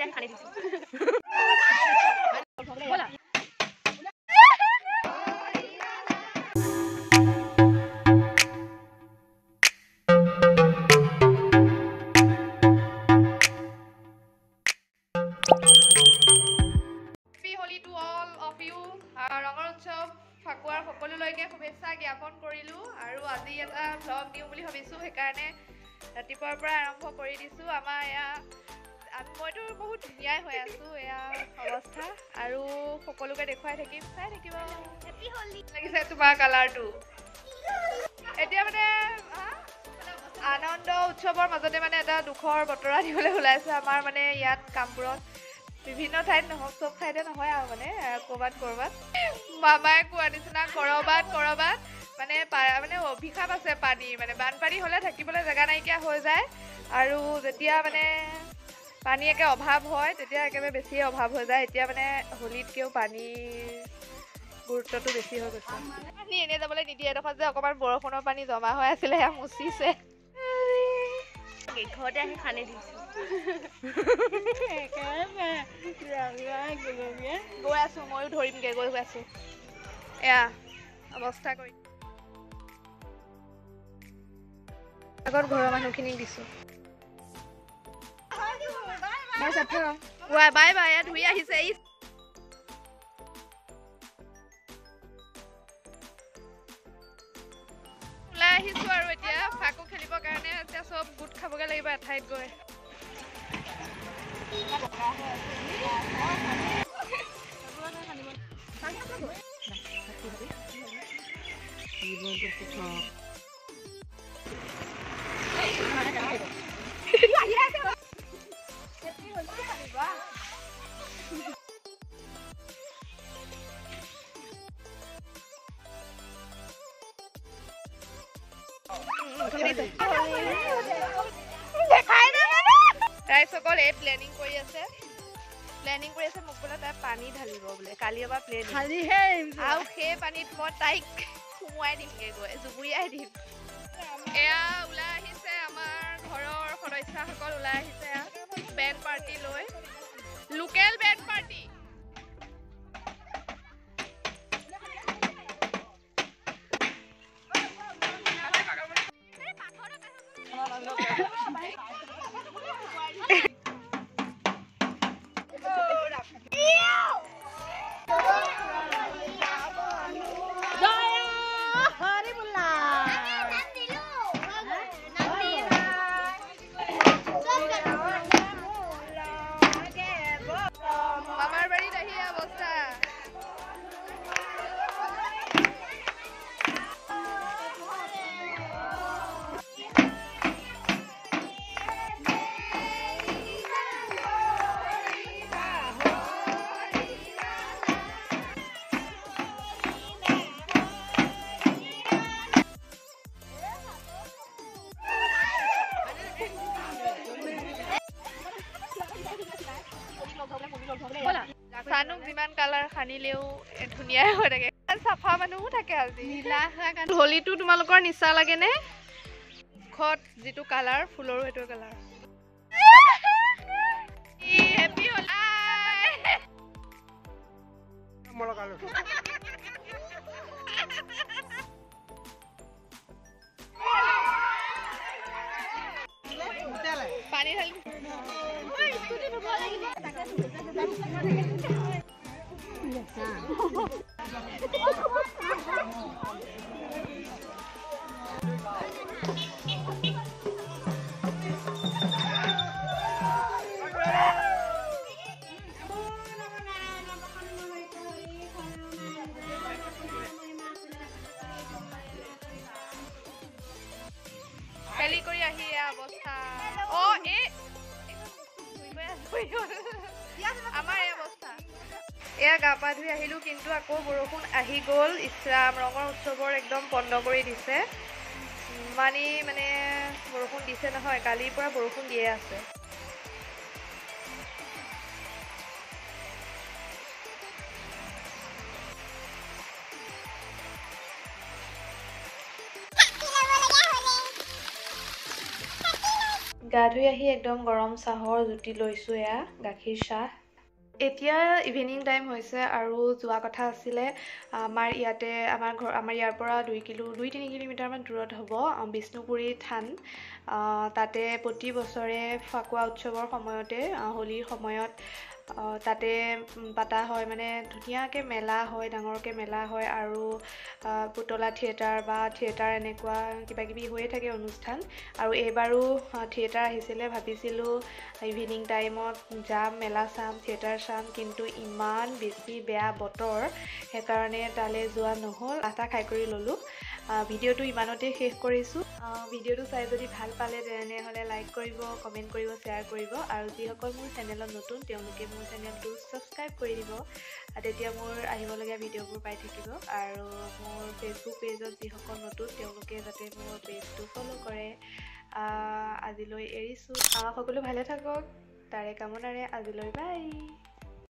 ঘৰতে খানি দিছো বলা ফাকুৱাৰ সকলোলৈকে শুভেচ্ছা জ্ঞাপন কৰিলো আৰু আজি এটা ব্লগ দিওঁ বুলি ভাবিছো সেইকাৰণে ৰাতিপুৱাৰ পৰা আৰম্ভ কৰি দিছো আমাৰ এয়া মইতো বহুত ধুনীয়াই হৈ আছো এয়া অৱস্থা আৰু সকলোকে দেখুৱাই থাকিম চাই থাকিব হেপী হোলি লাগিছে তোমাৰ কালাৰটো এতিয়া মানে আনন্দ উৎসৱৰ মাজতে মানে এটা দুখৰ বতৰা দিবলৈ ওলাইছে আমাৰ মানে ইয়াত কামপুৰত বিভিন্ন ঠাইত নহওক চব ঠাইতে নহয় আৰু মানে ক'ৰবাত মামাই কোৱা নিচিনা কৰবাত মানে অভিশাপ আছে পানী মানে বানপানী হ'লে থাকিবলৈ জেগা নাইকিয়া হৈ যায় আৰু যেতিয়া মানে পানী একে অভাৱ হয় তেতিয়া একেবাৰে বেছিয়ে অভাৱ হৈ যায় এতিয়া মানে হোলীতকৈও পানীৰ গুৰুত্বটো বেছি হৈ গৈছে পানী এনেই যাবলৈ নিদিয়ে এডোখৰত যে অকণমান বৰষুণৰ পানী জমা হৈ আছিলে সেয়া মুচিছে ঘৰতে আহি খানি দিছো গৈ আছো ময়ো ধৰিমগে গৈ আছো এয়া অৱস্থা কৰি আগত ঘৰৰ মানুহখিনিক দিছো বাই বাই এয়া ধুই আহিছে ওলাই আহিছো আৰু এতিয়া ফাকু খেলিবৰ কাৰণে এতিয়া চব গোট খাবগে লাগিব এঠাইত গৈ ৰাইজসকল এই প্লেনিং কৰি আছে মোক বোলে তাই পানী ঢালিব বোলে কালি এবাৰ প্লেনিং আৰু সেই পানীত মই তাইক সোমোৱাই দিমগে গৈ জুবুৰিয়াই দিম এয়া ওলাই আহিছে আমাৰ ঘৰৰ সদস্যসকল ওলাই আহিছে বেণ্ড পাৰ্টি লৈ লোকেল বেণ্ড পাৰ্টি চানুক যিমান কালাৰ সানিলেও ধুনীয়াই হৈ থাকে চাফা মানুহো থাকে আজি হোলীটো তোমালোকৰ নিচা লাগে নে মুখত যিটো কালাৰ ফুলৰো সেইটো কালাৰ হেপী হোলী পানী ঢালি খেলি কৰি আহি অৱস্থা আমাৰ এই অৱস্থা এয়া গা পা ধুই আহিলো কিন্তু আকৌ বৰষুণ আহি গ'ল ইছৰাম ৰঙৰ উৎসৱৰ একদম বন্ধ কৰি দিছে মানে বৰষুণ দিছে নহয় কালিৰ পৰা বৰষুণ দিয়ে আছে গা ধুই আহি একদম গৰম চাহৰ জুতি লৈছোঁ। এয়া গাখীৰ চাহ। এতিয়া ইভিনিং টাইম হৈছে আৰু যোৱা কথা আছিলে আমাৰ ইয়াৰ পৰা 2-3 কিলোমিটাৰমান দূৰত হ'ব বিষ্ণুপুৰী থান। তাতে প্ৰতি বছৰে ফাকুৱা উৎসৱৰ সময়তে হোলীৰ সময়ত তাতে পাতা হয়, মানে ধুনীয়াকৈ মেলা হয়, ডাঙৰকৈ মেলা হয় আৰু পুতলা থিয়েটাৰ এনেকুৱা কিবাকিবি হৈয়ে থাকে অনুষ্ঠান। আৰু এইবাৰো থিয়েটাৰ আহিছিলে, ভাবিছিলোঁ ইভিনিং টাইমত যাম, মেলা চাম, থিয়েটাৰ চাম, কিন্তু ইমান বেছি বেয়া বতৰ, সেইকাৰণে তালৈ যোৱা নহ'ল। আটা খাই কৰি ল'লোঁ। ভিডিঅ'টো ইমানতে শেষ কৰিছোঁ। ভিডিঅ'টো চাই যদি ভাল পালে তেনেহ'লে লাইক কৰিব, কমেণ্ট কৰিব, শ্বেয়াৰ কৰিব আৰু যিসকল মোৰ চেনেলত নতুন তেওঁলোকে মোৰ চেনেলটো ছাবস্ক্ৰাইব কৰি দিব। তেতিয়া মোৰ আহিবলগীয়া ভিডিঅ'বোৰ পাই থাকিব। আৰু মোৰ ফেচবুক পেজত যিসকল নতুন তেওঁলোকে যাতে মোৰ পেজটো ফ'ল' কৰে। আজিলৈ এৰিছোঁ। সকলো ভালে থাকক, তাৰে কামনাৰে আজিলৈ বাই।